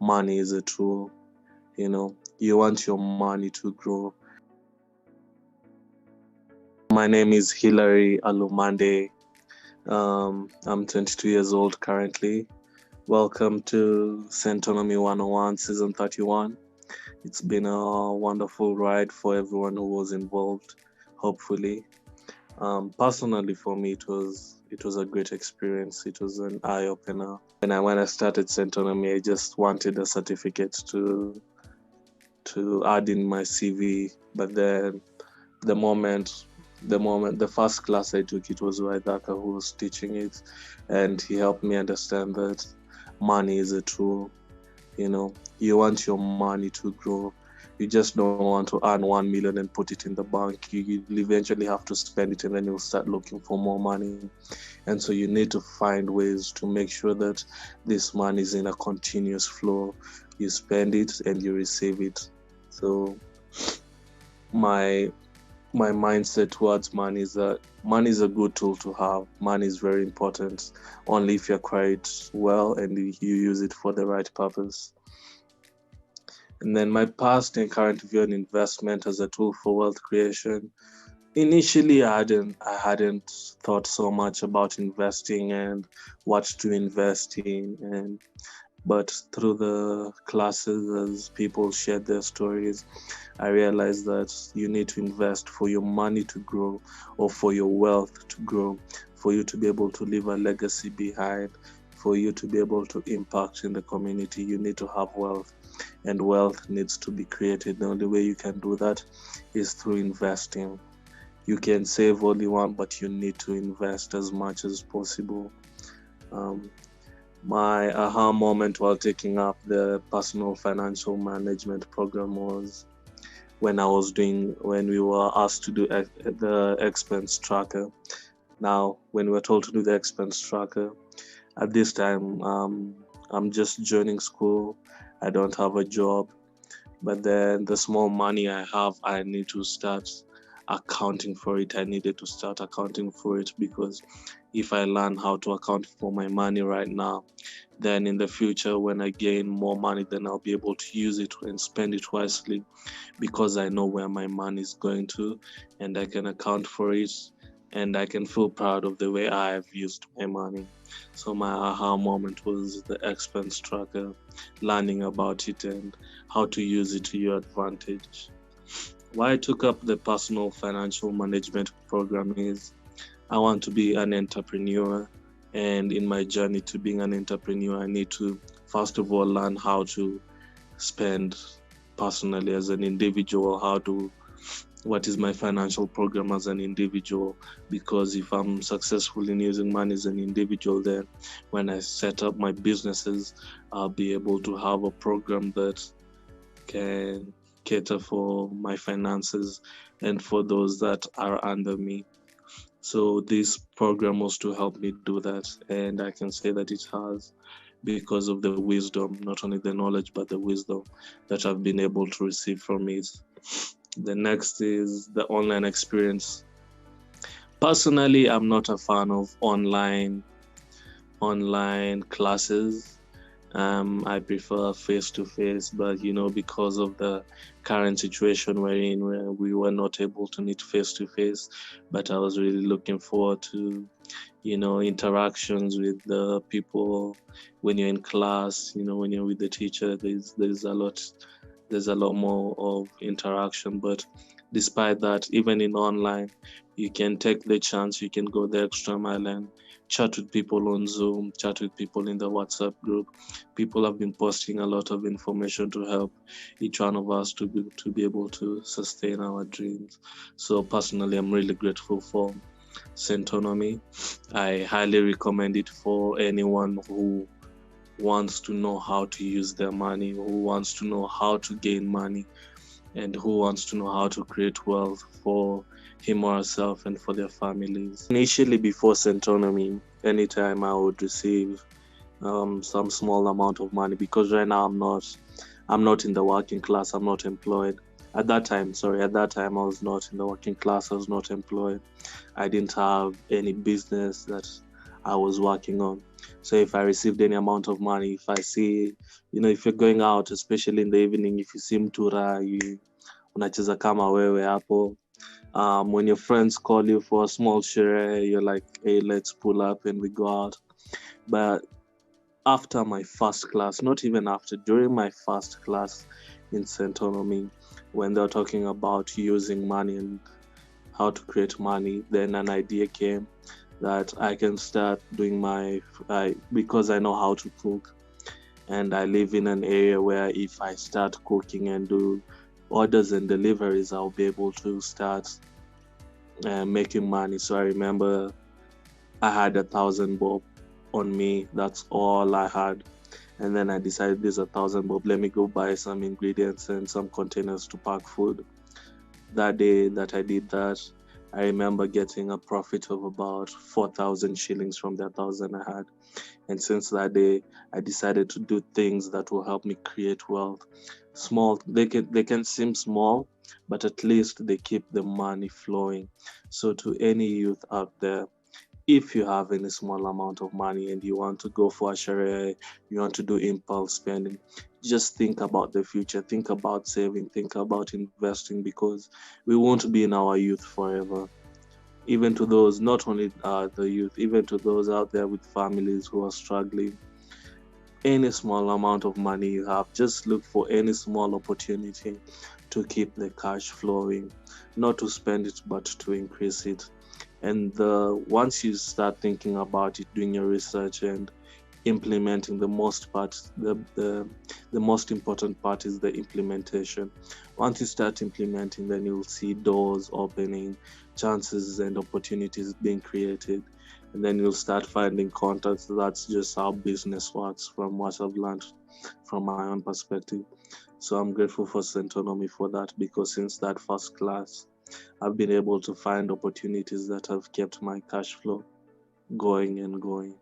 money is a tool. You want your money to grow. My name is Alumande. I'm 22 years old currently. Welcome to Centonomy 101 season 31. It's been a wonderful ride for everyone who was involved, hopefully. Personally, for me, it was a great experience. It was an eye opener. When I started Centonomy, I just wanted a certificate to add in my CV. But then the first class I took, it was Waidaka who was teaching it, and he helped me understand that money is a tool. You want your money to grow. You just don't want to earn 1 million and put it in the bank. You'll eventually have to spend it, and then you'll start looking for more money. And so you need to find ways to make sure that this money is in a continuous flow. You spend it and you receive it. So my mindset towards money is that money is a good tool to have. Money is very important only if you acquire it well and you use it for the right purpose. And then my past and current view on investment as a tool for wealth creation. Initially, I hadn't thought so much about investing and what to invest in, but through the classes, as people shared their stories, I realized that you need to invest for your money to grow or for your wealth to grow, for you to be able to leave a legacy behind, for you to be able to impact in the community. You need to have wealth, and wealth needs to be created. The only way you can do that is through investing. You can save all you want, but you need to invest as much as possible. My aha moment while taking up the personal financial management program was when we were asked to do the expense tracker. Now, when we were told to do the expense tracker, at this time, I'm just joining school. I don't have a job, but then the small money I have, I need to start accounting for it. I needed to start accounting for it because if I learn how to account for my money right now, then in the future when I gain more money, then I'll be able to use it and spend it wisely because I know where my money is going to and I can account for it and I can feel proud of the way I have used my money. So my aha moment was the expense tracker, learning about it and how to use it to your advantage. Why I took up the personal financial management program is I want to be an entrepreneur, and in my journey to being an entrepreneur, I need to first of all learn how to spend personally as an individual, what is my financial program as an individual, because if I'm successful in using money as an individual, then when I set up my businesses, I'll be able to have a program that can cater for my finances and for those that are under me. So this program was to help me do that, and I can say that it has, because of the wisdom, not only the knowledge but the wisdom that I've been able to receive from it. The next is the online experience. Personally, I'm not a fan of online classes. I prefer face-to-face, but because of the current situation we're in, where we were not able to meet face-to-face, but I was really looking forward to, interactions with the people when you're in class. When you're with the teacher, there's a lot more of interaction. But despite that, even in online, you can take the chance, you can go the extra mile and chat with people on Zoom, chat with people in the WhatsApp group. People have been posting a lot of information to help each one of us to be able to sustain our dreams. So personally, I'm really grateful for Centonomy. I highly recommend it for anyone who wants to know how to use their money, who wants to know how to gain money, and who wants to know how to create wealth for him or herself and for their families. Initially, before Centonomy, anytime I would receive some small amount of money, because right now I'm not in the working class, I'm not employed. At that time I was not in the working class, I was not employed. I didn't have any business that I was working on. So if I received any amount of money, if I see, if you're going out, especially in the evening, if you see mtura, unacheza kama wewe hapo. When your friends call you for a small share, you're like, hey, let's pull up and we go out. But after my first class, not even after, during my first class in Centonomy, when they were talking about using money and how to create money, then an idea came that I can start doing because I know how to cook, and I live in an area where if I start cooking and do orders and deliveries, I'll be able to start making money. So I remember I had 1,000 bob on me. That's all I had. And then I decided there's 1,000 bob. Let me go buy some ingredients and some containers to pack food. That day that I did that, I remember getting a profit of about 4,000 shillings from the 1,000 I had. And since that day, I decided to do things that will help me create wealth. Small, they can seem small, but at least they keep the money flowing. So to any youth out there, if you have any small amount of money and you want to go for a share, you want to do impulse spending, just think about the future, think about saving, think about investing, because we won't be in our youth forever. Even to those, not only the youth, even to those out there with families who are struggling, any small amount of money you have, just look for any small opportunity to keep the cash flowing, not to spend it, but to increase it. And once you start thinking about it, doing your research and implementing, the most important part is the implementation. Once you start implementing, then you'll see doors opening, chances and opportunities being created, and then you'll start finding contacts. That's just how business works, from what I've learned from my own perspective. So I'm grateful for Centonomy for that, because since that first class, I've been able to find opportunities that have kept my cash flow going and going.